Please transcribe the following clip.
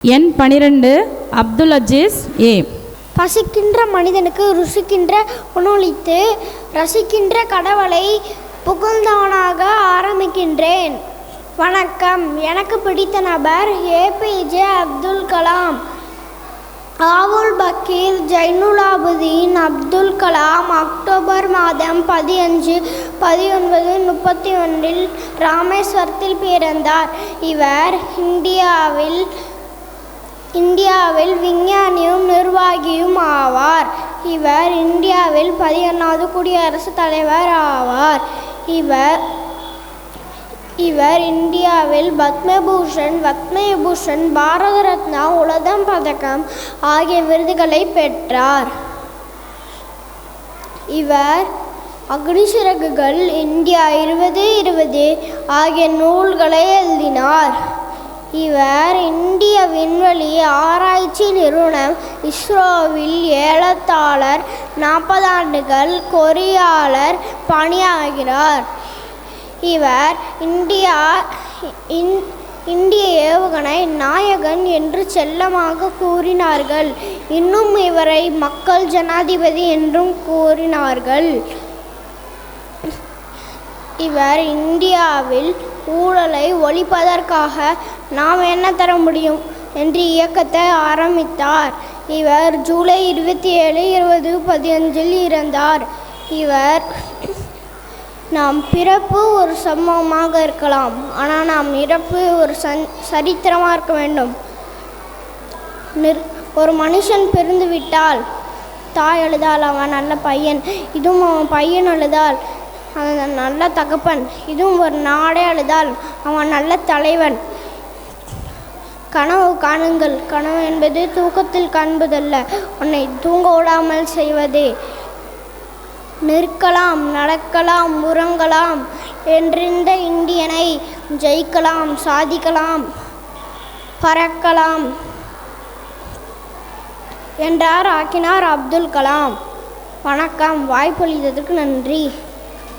எண் 12 அப்துல் அஜீஸ் ஏ. பசிக்கின்ற மனிதனுக்கு ருசிக்கின்ற உணவளித்து ரசிக்கின்ற கடவுளை புகழ்ந்தவனாக ஆரம்பிக்கின்றேன். வணக்கம். எனக்கு பிடித்த நபர் ஏபிஜே அப்துல் கலாம். ஆவுல் பக்கீர் ஜைனுலாபுதீன் அப்துல் கலாம் அக்டோபர் மாதம் 15, 1931 ராமேஸ்வரத்தில் பிறந்தார். இவர் இந்தியாவில் விஞ்ஞானியும் நிர்வாகியும் ஆவார். இவர் இந்தியாவில் 11வது குடியரசுத் தலைவர் ஆவார். இவர் இந்தியாவில் பத்மபூஷன், பாரத ரத்னா, உலகம் பதக்கம் ஆகிய விருதுகளை பெற்றார். இவர் அக்னிச்சிறகுகள், இந்தியா 2020 ஆகிய நூல்களை எழுதினார். இவர் இந்திய விண்வெளி ஆராய்ச்சி நிறுவனம் இஸ்ரோவில் ஏலத்தாளர், 40 ஆண்டுகள் பொறியாளர் பணியாகிறார். இவர் இந்திய ஏவுகணை நாயகன் என்று செல்லமாக கூறினார்கள். இன்னும் இவரை மக்கள் ஜனாதிபதி என்றும் கூறினார்கள். இவர் இந்தியாவில் ஊழலை ஒழிப்பதற்காக நாம் என்ன தர முடியும் என்ற இயக்கத்தை ஆரம்பித்தார். இவர் ஜூலை 27, 2015 இறந்தார். நாம் பிறப்பு ஒரு சம்பவமாக இருக்கலாம், ஆனால் நாம் இறப்பு ஒரு சரித்திரமாக இருக்க வேண்டும். ஒரு மனுஷன் பிறந்து விட்டால் தாய் அழுதால் அவன் நல்ல பையன், இதுவும் அவன் பையன் அழுதால் அவன் நல்ல தகப்பன், இதுவும் ஒரு நாடே அழுதால் அவன் நல்ல தலைவன். கனவு காணுங்கள். கனவு என்பது தூக்கத்தில் காண்பதல்ல, உன்னை தூங்க விடாமல் செய்வதே. நிற்கலாம், நடக்கலாம், உறங்கலாம் என்றிருந்த இந்தியனை ஜெயிக்கலாம், சாதிக்கலாம், பறக்கலாம் என்றார் ஆக்கினார் அப்துல் கலாம். வணக்கம். வாய்ப்பளித்ததற்கு நன்றி.